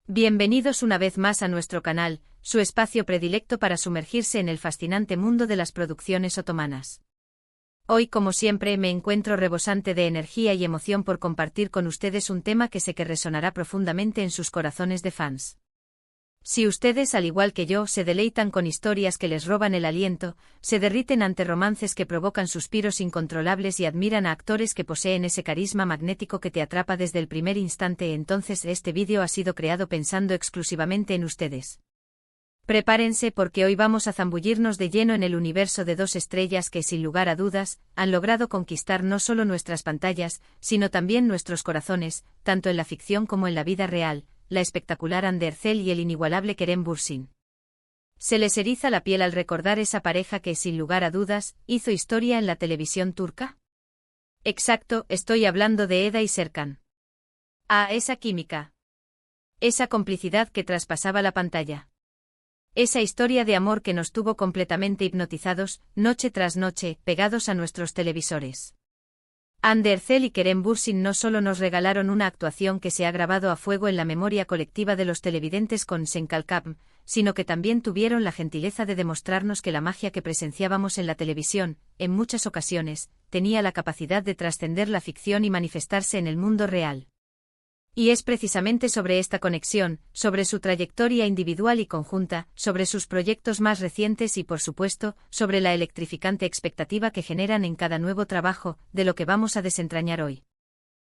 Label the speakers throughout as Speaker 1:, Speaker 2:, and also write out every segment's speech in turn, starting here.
Speaker 1: Bienvenidos una vez más a nuestro canal, su espacio predilecto para sumergirse en el fascinante mundo de las producciones otomanas. Hoy, como siempre, me encuentro rebosante de energía y emoción por compartir con ustedes un tema que sé que resonará profundamente en sus corazones de fans. Si ustedes, al igual que yo, se deleitan con historias que les roban el aliento, se derriten ante romances que provocan suspiros incontrolables y admiran a actores que poseen ese carisma magnético que te atrapa desde el primer instante, entonces este vídeo ha sido creado pensando exclusivamente en ustedes. Prepárense porque hoy vamos a zambullirnos de lleno en el universo de dos estrellas que, sin lugar a dudas, han logrado conquistar no solo nuestras pantallas, sino también nuestros corazones, tanto en la ficción como en la vida real, la espectacular Hande Erçel y el inigualable Kerem Bürsin. Se les eriza la piel al recordar esa pareja que, sin lugar a dudas, hizo historia en la televisión turca. Exacto, estoy hablando de Eda y Serkan. Ah, esa química. Esa complicidad que traspasaba la pantalla. Esa historia de amor que nos tuvo completamente hipnotizados, noche tras noche, pegados a nuestros televisores. Hande Erçel y Kerem Bürsin no solo nos regalaron una actuación que se ha grabado a fuego en la memoria colectiva de los televidentes con Sen Kalkam, sino que también tuvieron la gentileza de demostrarnos que la magia que presenciábamos en la televisión, en muchas ocasiones, tenía la capacidad de trascender la ficción y manifestarse en el mundo real. Y es precisamente sobre esta conexión, sobre su trayectoria individual y conjunta, sobre sus proyectos más recientes y, por supuesto, sobre la electrificante expectativa que generan en cada nuevo trabajo, de lo que vamos a desentrañar hoy.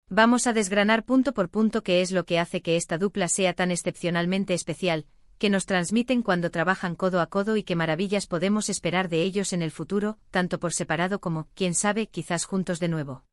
Speaker 1: Vamos a desgranar punto por punto qué es lo que hace que esta dupla sea tan excepcionalmente especial, que nos transmiten cuando trabajan codo a codo y qué maravillas podemos esperar de ellos en el futuro, tanto por separado como, quién sabe, quizás juntos de nuevo.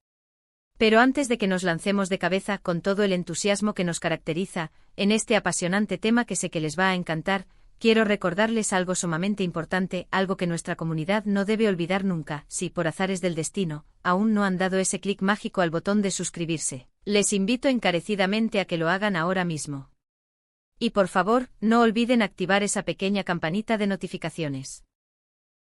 Speaker 1: Pero antes de que nos lancemos de cabeza con todo el entusiasmo que nos caracteriza, en este apasionante tema que sé que les va a encantar, quiero recordarles algo sumamente importante, algo que nuestra comunidad no debe olvidar nunca. Si, por azares del destino, aún no han dado ese clic mágico al botón de suscribirse, les invito encarecidamente a que lo hagan ahora mismo. Y por favor, no olviden activar esa pequeña campanita de notificaciones.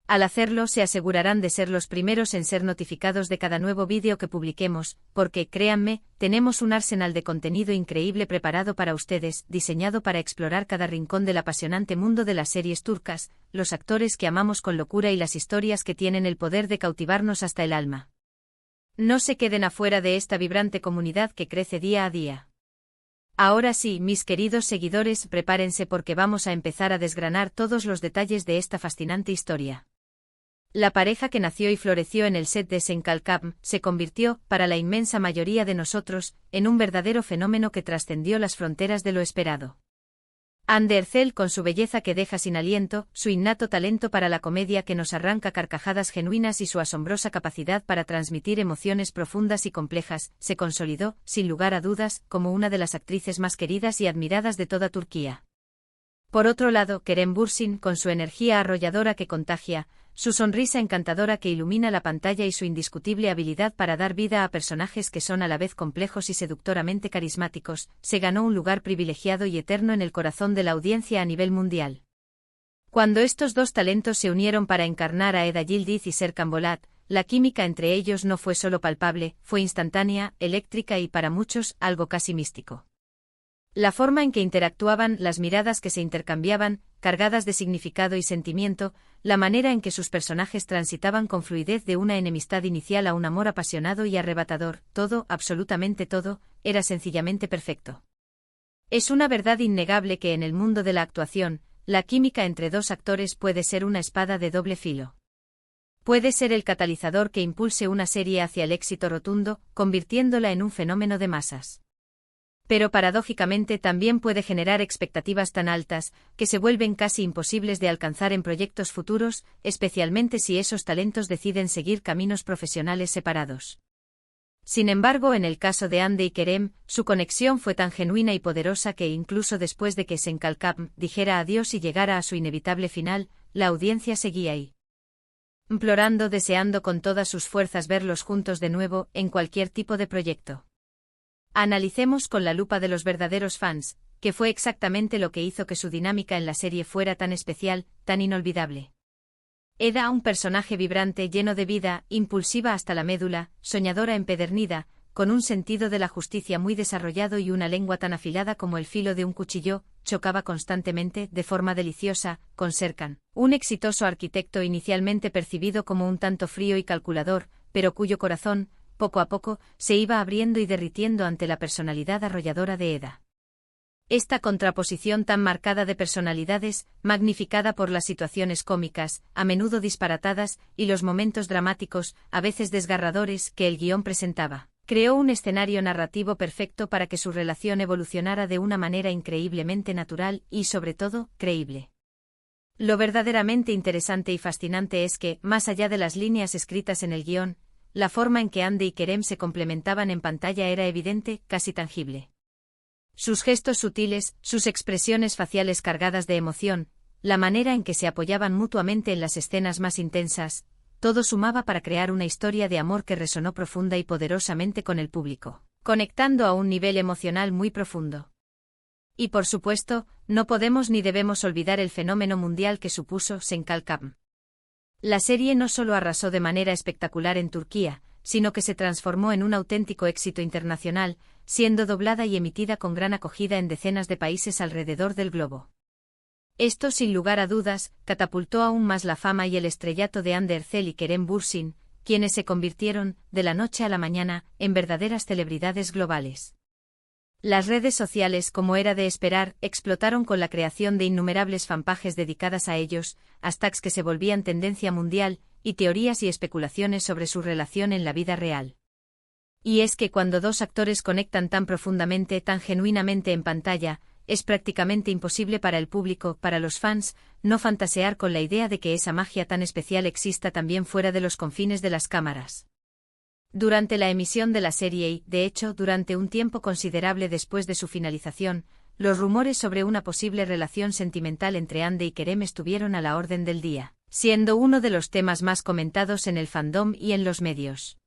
Speaker 1: Al hacerlo se asegurarán de ser los primeros en ser notificados de cada nuevo vídeo que publiquemos, porque, créanme, tenemos un arsenal de contenido increíble preparado para ustedes, diseñado para explorar cada rincón del apasionante mundo de las series turcas, los actores que amamos con locura y las historias que tienen el poder de cautivarnos hasta el alma. No se queden afuera de esta vibrante comunidad que crece día a día. Ahora sí, mis queridos seguidores, prepárense porque vamos a empezar a desgranar todos los detalles de esta fascinante historia. La pareja que nació y floreció en el set de Sen Kalkam se convirtió, para la inmensa mayoría de nosotros, en un verdadero fenómeno que trascendió las fronteras de lo esperado. Hande Erçel, con su belleza que deja sin aliento, su innato talento para la comedia que nos arranca carcajadas genuinas y su asombrosa capacidad para transmitir emociones profundas y complejas, se consolidó, sin lugar a dudas, como una de las actrices más queridas y admiradas de toda Turquía. Por otro lado, Kerem Bürsin, con su energía arrolladora que contagia, su sonrisa encantadora que ilumina la pantalla y su indiscutible habilidad para dar vida a personajes que son a la vez complejos y seductoramente carismáticos, se ganó un lugar privilegiado y eterno en el corazón de la audiencia a nivel mundial. Cuando estos dos talentos se unieron para encarnar a Eda Yildiz y Serkan Bolat, la química entre ellos no fue solo palpable, fue instantánea, eléctrica y, para muchos, algo casi místico. La forma en que interactuaban, las miradas que se intercambiaban, cargadas de significado y sentimiento, la manera en que sus personajes transitaban con fluidez de una enemistad inicial a un amor apasionado y arrebatador, todo, absolutamente todo, era sencillamente perfecto. Es una verdad innegable que en el mundo de la actuación, la química entre dos actores puede ser una espada de doble filo. Puede ser el catalizador que impulse una serie hacia el éxito rotundo, convirtiéndola en un fenómeno de masas. Pero paradójicamente también puede generar expectativas tan altas, que se vuelven casi imposibles de alcanzar en proyectos futuros, especialmente si esos talentos deciden seguir caminos profesionales separados. Sin embargo, en el caso de Hande y Kerem, su conexión fue tan genuina y poderosa que incluso después de que Sen Kalkam dijera adiós y llegara a su inevitable final, la audiencia seguía ahí, implorando, deseando con todas sus fuerzas verlos juntos de nuevo, en cualquier tipo de proyecto. Analicemos con la lupa de los verdaderos fans, que fue exactamente lo que hizo que su dinámica en la serie fuera tan especial, tan inolvidable. Eda, un personaje vibrante, lleno de vida, impulsiva hasta la médula, soñadora empedernida, con un sentido de la justicia muy desarrollado y una lengua tan afilada como el filo de un cuchillo, chocaba constantemente, de forma deliciosa, con Serkan, un exitoso arquitecto inicialmente percibido como un tanto frío y calculador, pero cuyo corazón, poco a poco, se iba abriendo y derritiendo ante la personalidad arrolladora de Eda. Esta contraposición tan marcada de personalidades, magnificada por las situaciones cómicas, a menudo disparatadas, y los momentos dramáticos, a veces desgarradores, que el guión presentaba, creó un escenario narrativo perfecto para que su relación evolucionara de una manera increíblemente natural y, sobre todo, creíble. Lo verdaderamente interesante y fascinante es que, más allá de las líneas escritas en el guión, la forma en que Hande y Kerem se complementaban en pantalla era evidente, casi tangible. Sus gestos sutiles, sus expresiones faciales cargadas de emoción, la manera en que se apoyaban mutuamente en las escenas más intensas, todo sumaba para crear una historia de amor que resonó profunda y poderosamente con el público, conectando a un nivel emocional muy profundo. Y por supuesto, no podemos ni debemos olvidar el fenómeno mundial que supuso Senkalkam. La serie no solo arrasó de manera espectacular en Turquía, sino que se transformó en un auténtico éxito internacional, siendo doblada y emitida con gran acogida en decenas de países alrededor del globo. Esto, sin lugar a dudas, catapultó aún más la fama y el estrellato de Hande Erçel y Kerem Bürsin, quienes se convirtieron, de la noche a la mañana, en verdaderas celebridades globales. Las redes sociales, como era de esperar, explotaron con la creación de innumerables fanpages dedicadas a ellos, hashtags que se volvían tendencia mundial, y teorías y especulaciones sobre su relación en la vida real. Y es que cuando dos actores conectan tan profundamente, tan genuinamente en pantalla, es prácticamente imposible para el público, para los fans, no fantasear con la idea de que esa magia tan especial exista también fuera de los confines de las cámaras. Durante la emisión de la serie y, de hecho, durante un tiempo considerable después de su finalización, los rumores sobre una posible relación sentimental entre Hande y Kerem estuvieron a la orden del día, siendo uno de los temas más comentados en el fandom y en los medios.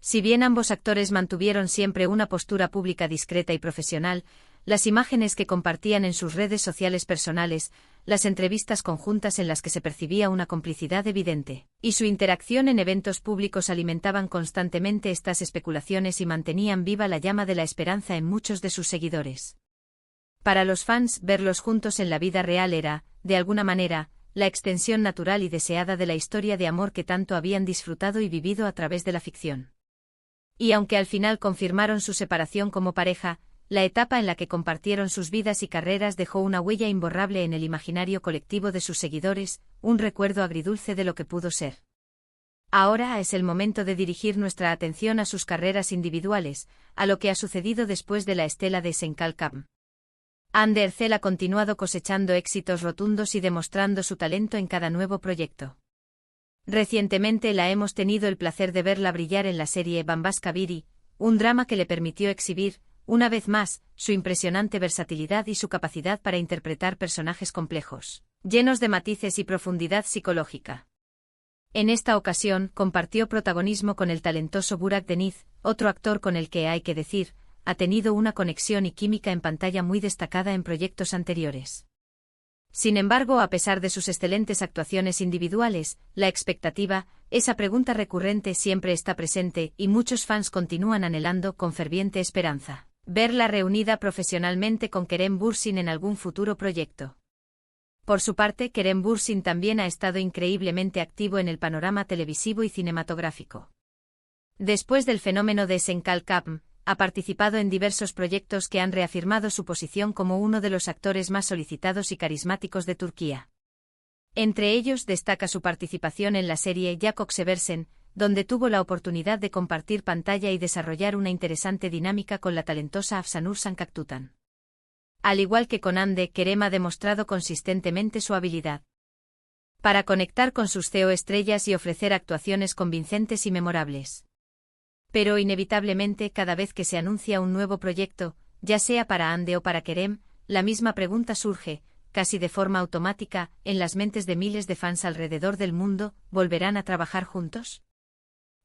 Speaker 1: Si bien ambos actores mantuvieron siempre una postura pública discreta y profesional, las imágenes que compartían en sus redes sociales personales, las entrevistas conjuntas en las que se percibía una complicidad evidente, y su interacción en eventos públicos alimentaban constantemente estas especulaciones y mantenían viva la llama de la esperanza en muchos de sus seguidores. Para los fans, verlos juntos en la vida real era, de alguna manera, la extensión natural y deseada de la historia de amor que tanto habían disfrutado y vivido a través de la ficción. Y aunque al final confirmaron su separación como pareja, la etapa en la que compartieron sus vidas y carreras dejó una huella imborrable en el imaginario colectivo de sus seguidores, un recuerdo agridulce de lo que pudo ser. Ahora es el momento de dirigir nuestra atención a sus carreras individuales, a lo que ha sucedido después de la estela de Senkalkam. Hande Erçel ha continuado cosechando éxitos rotundos y demostrando su talento en cada nuevo proyecto. Recientemente la hemos tenido el placer de verla brillar en la serie Bambaşka Biri, un drama que le permitió exhibir, una vez más, su impresionante versatilidad y su capacidad para interpretar personajes complejos, llenos de matices y profundidad psicológica. En esta ocasión, compartió protagonismo con el talentoso Burak Deniz, otro actor con el que, hay que decir, ha tenido una conexión y química en pantalla muy destacada en proyectos anteriores. Sin embargo, a pesar de sus excelentes actuaciones individuales, la expectativa, esa pregunta recurrente siempre está presente y muchos fans continúan anhelando con ferviente esperanza verla reunida profesionalmente con Kerem Bürsin en algún futuro proyecto. Por su parte, Kerem Bürsin también ha estado increíblemente activo en el panorama televisivo y cinematográfico. Después del fenómeno de Senkalkam, ha participado en diversos proyectos que han reafirmado su posición como uno de los actores más solicitados y carismáticos de Turquía. Entre ellos destaca su participación en la serie Jakob Seversen, donde tuvo la oportunidad de compartir pantalla y desarrollar una interesante dinámica con la talentosa Afsanur Sancaktutan. Al igual que con Hande, Kerem ha demostrado consistentemente su habilidad para conectar con sus CEO estrellas y ofrecer actuaciones convincentes y memorables. Pero inevitablemente cada vez que se anuncia un nuevo proyecto, ya sea para Hande o para Kerem, la misma pregunta surge, casi de forma automática, en las mentes de miles de fans alrededor del mundo: ¿volverán a trabajar juntos?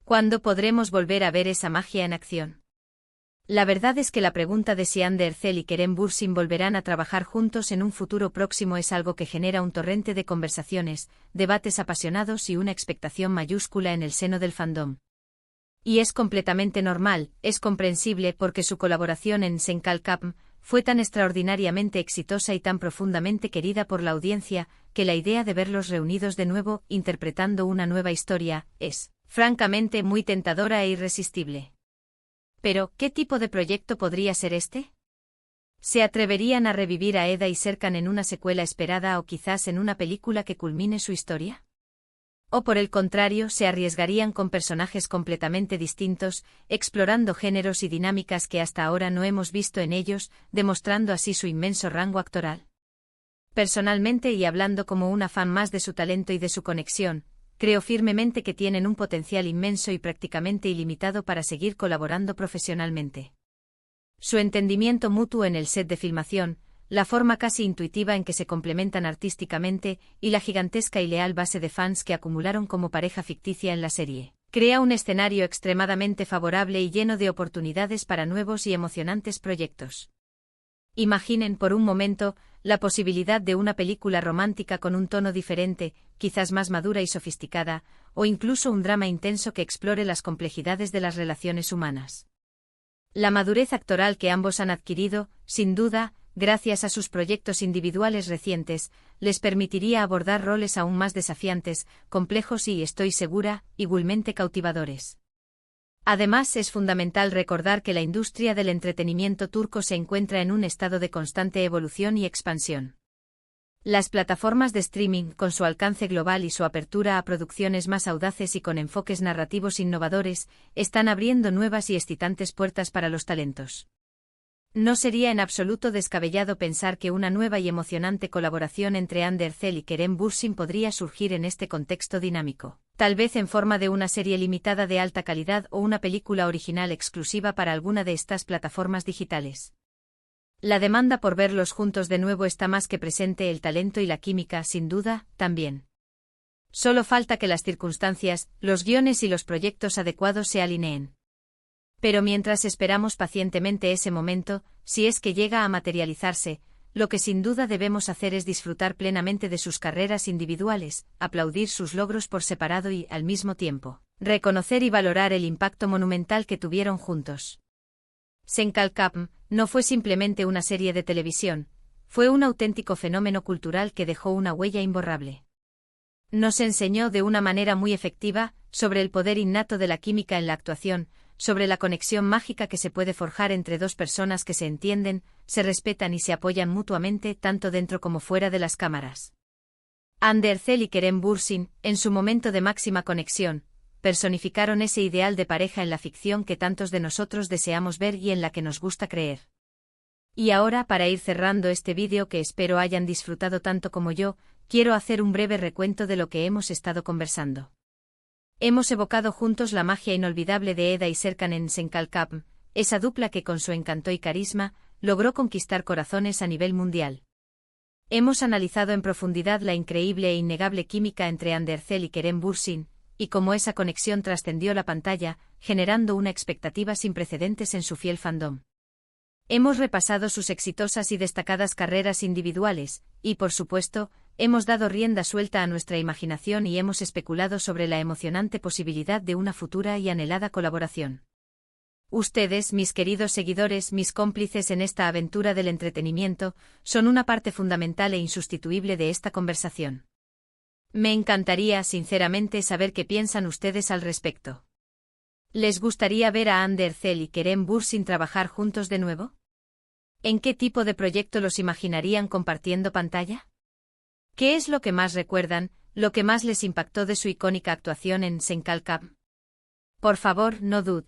Speaker 1: ¿Cuándo podremos volver a ver esa magia en acción? La verdad es que la pregunta de si Hande Erçel y Kerem Bürsin volverán a trabajar juntos en un futuro próximo es algo que genera un torrente de conversaciones, debates apasionados y una expectación mayúscula en el seno del fandom. Y es completamente normal, es comprensible porque su colaboración en Senkalkapm fue tan extraordinariamente exitosa y tan profundamente querida por la audiencia, que la idea de verlos reunidos de nuevo, interpretando una nueva historia, es, francamente, muy tentadora e irresistible. Pero, ¿qué tipo de proyecto podría ser este? ¿Se atreverían a revivir a Eda y Serkan en una secuela esperada o quizás en una película que culmine su historia? ¿O por el contrario, se arriesgarían con personajes completamente distintos, explorando géneros y dinámicas que hasta ahora no hemos visto en ellos, demostrando así su inmenso rango actoral? Personalmente y hablando como una fan más de su talento y de su conexión, creo firmemente que tienen un potencial inmenso y prácticamente ilimitado para seguir colaborando profesionalmente. Su entendimiento mutuo en el set de filmación, la forma casi intuitiva en que se complementan artísticamente y la gigantesca y leal base de fans que acumularon como pareja ficticia en la serie, crea un escenario extremadamente favorable y lleno de oportunidades para nuevos y emocionantes proyectos. Imaginen por un momento la posibilidad de una película romántica con un tono diferente, quizás más madura y sofisticada, o incluso un drama intenso que explore las complejidades de las relaciones humanas. La madurez actoral que ambos han adquirido, sin duda, gracias a sus proyectos individuales recientes, les permitiría abordar roles aún más desafiantes, complejos y, estoy segura, igualmente cautivadores. Además, es fundamental recordar que la industria del entretenimiento turco se encuentra en un estado de constante evolución y expansión. Las plataformas de streaming, con su alcance global y su apertura a producciones más audaces y con enfoques narrativos innovadores, están abriendo nuevas y excitantes puertas para los talentos. No sería en absoluto descabellado pensar que una nueva y emocionante colaboración entre Hande Erçel y Kerem Bürsin podría surgir en este contexto dinámico, tal vez en forma de una serie limitada de alta calidad o una película original exclusiva para alguna de estas plataformas digitales. La demanda por verlos juntos de nuevo está más que presente, el talento y la química, sin duda, también. Solo falta que las circunstancias, los guiones y los proyectos adecuados se alineen. Pero mientras esperamos pacientemente ese momento, si es que llega a materializarse, lo que sin duda debemos hacer es disfrutar plenamente de sus carreras individuales, aplaudir sus logros por separado y, al mismo tiempo, reconocer y valorar el impacto monumental que tuvieron juntos. Senkalkapm no fue simplemente una serie de televisión, fue un auténtico fenómeno cultural que dejó una huella imborrable. Nos enseñó de una manera muy efectiva sobre el poder innato de la química en la actuación, sobre la conexión mágica que se puede forjar entre dos personas que se entienden, se respetan y se apoyan mutuamente tanto dentro como fuera de las cámaras. Hande Erçel y Kerem Bürsin, en su momento de máxima conexión, personificaron ese ideal de pareja en la ficción que tantos de nosotros deseamos ver y en la que nos gusta creer. Y ahora, para ir cerrando este vídeo que espero hayan disfrutado tanto como yo, quiero hacer un breve recuento de lo que hemos estado conversando. Hemos evocado juntos la magia inolvidable de Eda y Serkan en Senkalkapm, esa dupla que con su encanto y carisma, logró conquistar corazones a nivel mundial. Hemos analizado en profundidad la increíble e innegable química entre Hande Erçel y Kerem Bürsin, y cómo esa conexión trascendió la pantalla, generando una expectativa sin precedentes en su fiel fandom. Hemos repasado sus exitosas y destacadas carreras individuales, y por supuesto, hemos dado rienda suelta a nuestra imaginación y hemos especulado sobre la emocionante posibilidad de una futura y anhelada colaboración. Ustedes, mis queridos seguidores, mis cómplices en esta aventura del entretenimiento, son una parte fundamental e insustituible de esta conversación. Me encantaría, sinceramente, saber qué piensan ustedes al respecto. ¿Les gustaría ver a Hande Erçel y Kerem Bürsin trabajar juntos de nuevo? ¿En qué tipo de proyecto los imaginarían compartiendo pantalla? ¿Qué es lo que más recuerdan, lo que más les impactó de su icónica actuación en Senkalkapm? Por favor, no duden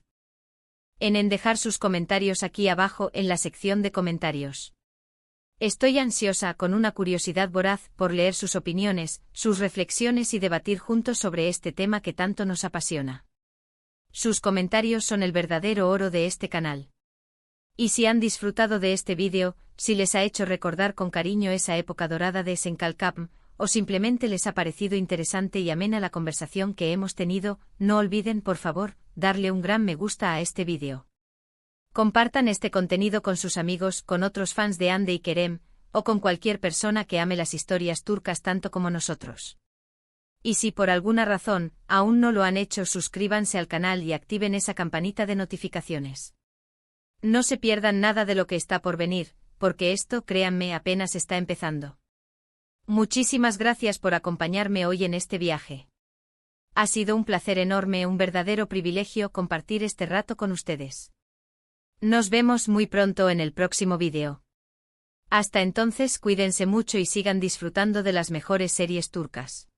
Speaker 1: en dejar sus comentarios aquí abajo en la sección de comentarios. Estoy ansiosa, con una curiosidad voraz, por leer sus opiniones, sus reflexiones y debatir juntos sobre este tema que tanto nos apasiona. Sus comentarios son el verdadero oro de este canal. Y si han disfrutado de este vídeo, si les ha hecho recordar con cariño esa época dorada de Senkalkapm, o simplemente les ha parecido interesante y amena la conversación que hemos tenido, no olviden, por favor, darle un gran me gusta a este vídeo. Compartan este contenido con sus amigos, con otros fans de Hande y Kerem, o con cualquier persona que ame las historias turcas tanto como nosotros. Y si por alguna razón aún no lo han hecho, suscríbanse al canal y activen esa campanita de notificaciones. No se pierdan nada de lo que está por venir, porque esto, créanme, apenas está empezando. Muchísimas gracias por acompañarme hoy en este viaje. Ha sido un placer enorme, un verdadero privilegio compartir este rato con ustedes. Nos vemos muy pronto en el próximo vídeo. Hasta entonces, cuídense mucho y sigan disfrutando de las mejores series turcas.